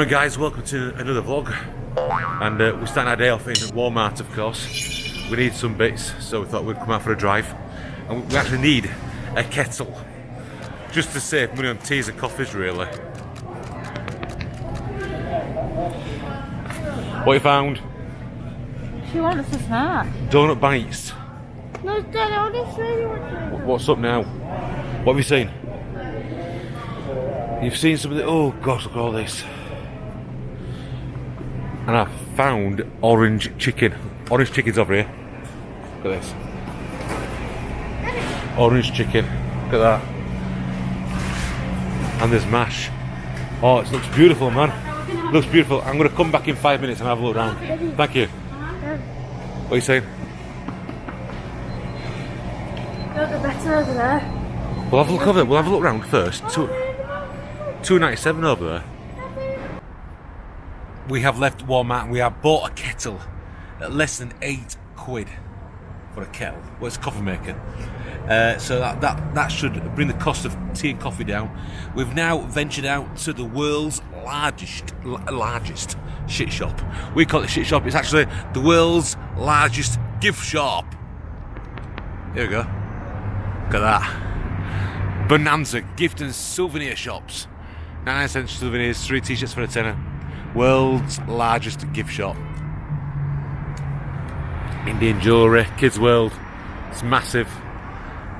Morning guys, welcome to another vlog. And we're starting our day off in Walmart, of course. We need some bits, so we thought we'd come out for a drive. And we actually need a kettle, just to save money on teas and coffees really. What you found? She wants a snack. Donut bites. No, Dad, I just really want to. What's up now? What have you seen? You've seen some of the... Oh gosh, look at all this. And I found orange chicken. Orange chicken's over here. Look at this. Orange chicken. Look at that. And there's mash. Oh, it looks beautiful, man. Looks beautiful. I'm going to come back in 5 minutes and have a look around. Thank you. What are you saying? Look, the better over there. We'll have a look over there. We'll have a look around first. $2.97 over there. We have left Walmart and we have bought a kettle at less than £8 for a kettle. Well, it's a coffee maker. So that should bring the cost of tea and coffee down. We've now ventured out to the world's largest shit shop. We call it shit shop. It's actually the world's largest gift shop. Here we go. Look at that. Bonanza gift and souvenir shops. 99 cents souvenirs, 3 t-shirts for a tenner. World's largest gift shop. Indian jewellery, kids world. It's massive.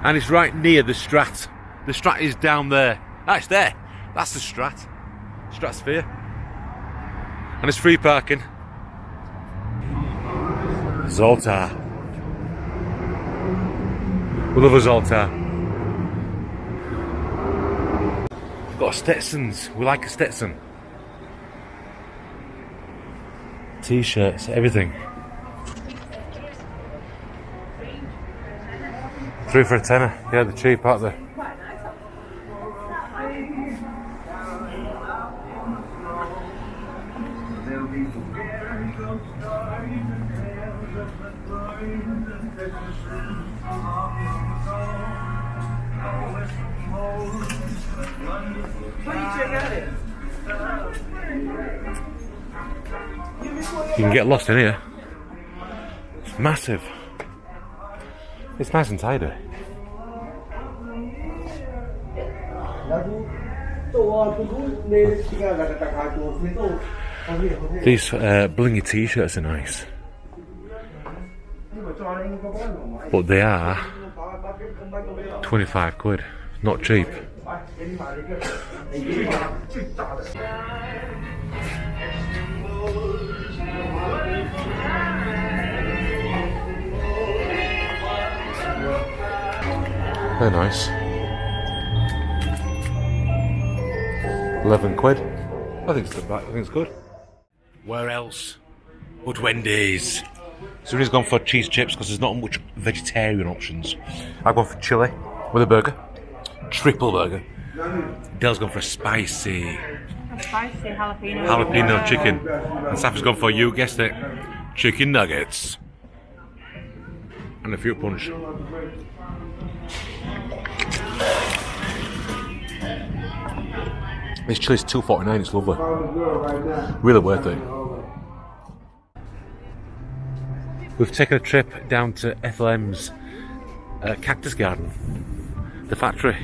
And it's right near the Strat. The Strat is down there. Ah, it's there. That's the Strat. Stratosphere. And it's free parking. Zoltar. We love a Zoltar. We've got a Stetsons. We like a Stetson. T-shirts, everything. 3 for a tenner. Yeah, they're cheap, aren't they? You can get lost in here. It's massive. It's nice and tidy. These blingy t-shirts are nice. But they are £25. Not cheap. They're nice. £11. I think it's good. Where else but Wendy's? So he's gone for cheese chips because there's not much vegetarian options. I've gone for chili with a burger, triple burger. Dell's gone for a spicy jalapeno chicken, and Safi's gone for, you guessed it, chicken nuggets and a fruit punch. This chili's $2.49. It's lovely, really worth it. We've taken a trip down to Ethel's cactus garden, the factory.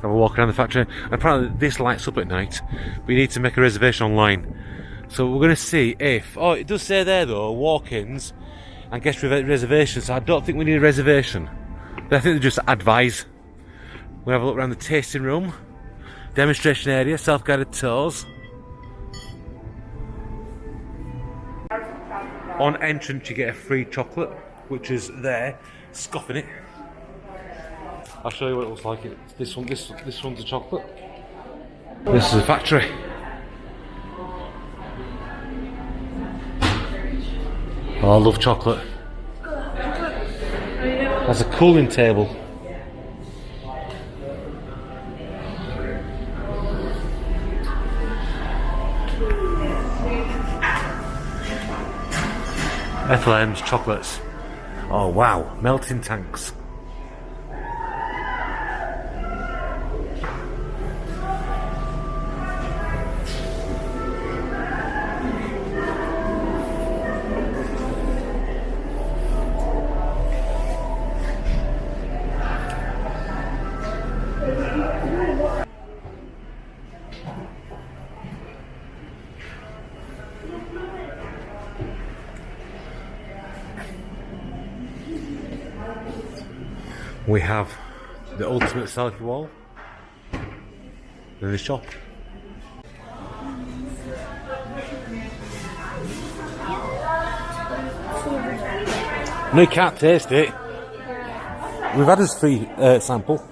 And we're walking around the factory, and apparently this lights up at night, but you need to make a reservation online. So we're going to see if... Oh, it does say there though, walk-ins and guest reservations, so I don't think we need a reservation. But I think they just advise. We'll have a look around the tasting room, demonstration area, self-guided tours. On entrance you get a free chocolate, which is there, scoffing it. I'll show you what it looks like. This one's a chocolate. This is a factory. Oh, I love chocolate. That's a cooling table. Ethel chocolates. Oh wow, melting tanks. We have the ultimate selfie wall in the shop. No, you can't taste it. We've had a free sample.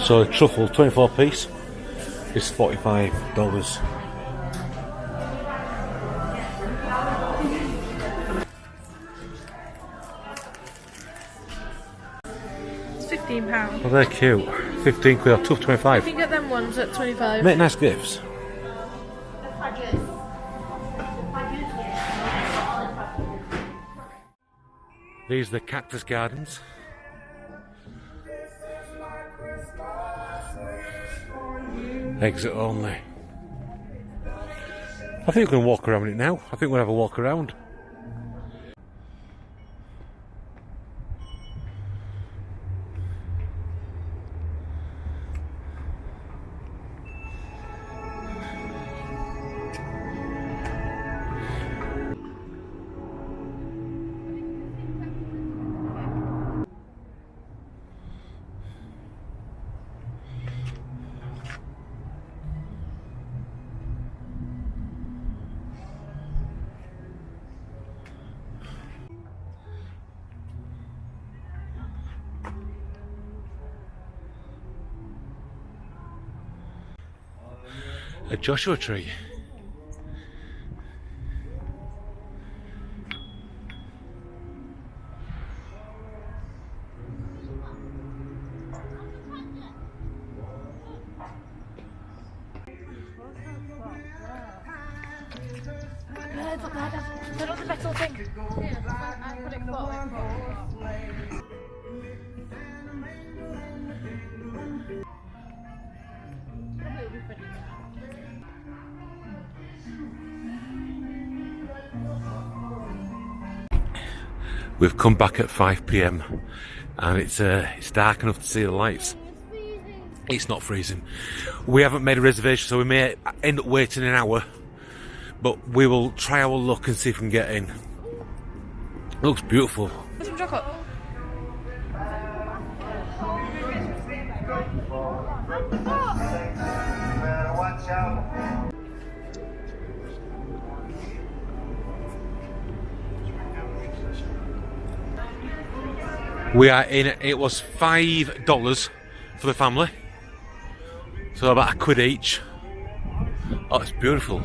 So a truffle, 24 piece, is $45. It's £15. Well, they're cute. 15 quid or $2.25. You can get them ones at 25. Make nice gifts. These are the cactus gardens. Exit only. I think we can walk around it now. I think we'll have a walk around. A Joshua tree. Turn on the metal thing. I put it in the bottom. We've come back at 5 PM and it's dark enough to see the lights. It's not freezing. We haven't made a reservation, so we may end up waiting an hour, but we will try our luck and see if we can get in. It looks beautiful. Some chocolate. We are in. It was $5 for the family, so about £1 each. Oh, it's beautiful.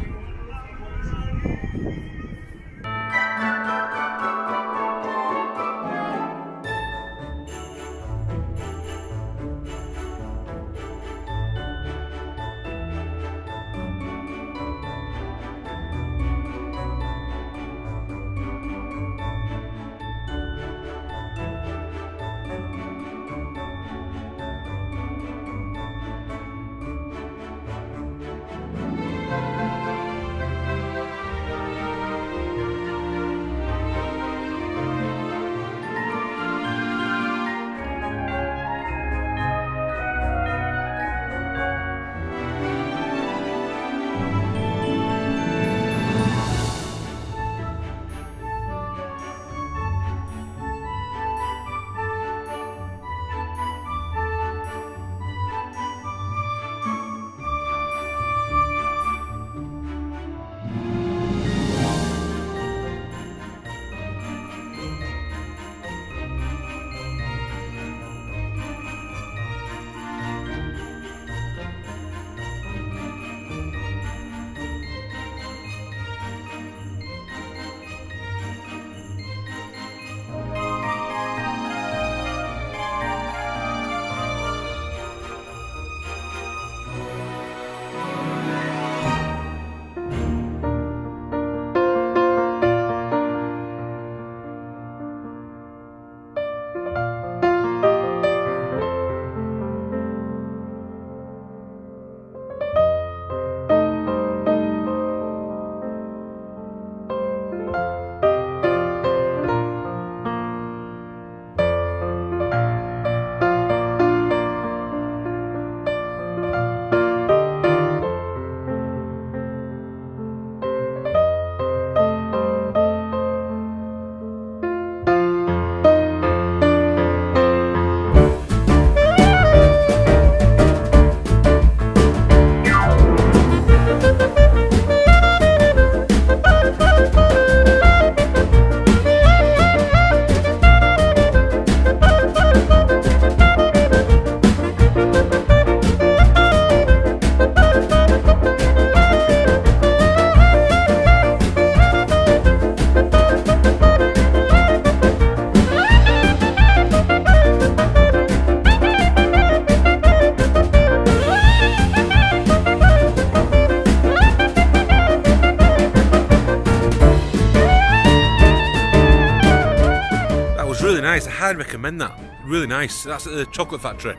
highly recommend that. Really nice. That's at the Chocolate Factory.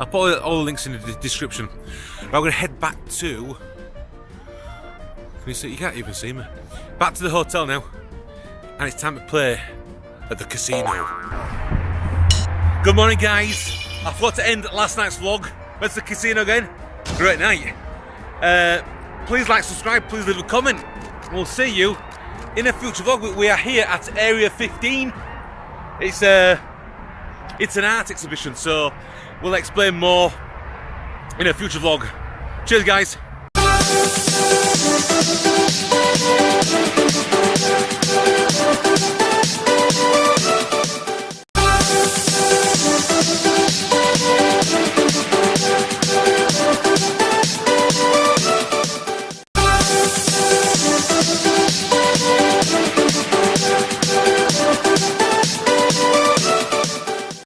I'll put all the links in the description. Right, we're going to head back to... Can you see? You can't even see me. Back to the hotel now. And it's time to play at the casino. Good morning, guys. I forgot to end last night's vlog. Went to the casino again. Great night. Please like, subscribe, please leave a comment. We'll see you in a future vlog. We are here at Area 15. It's an art exhibition, so we'll explain more in a future vlog. Cheers, guys.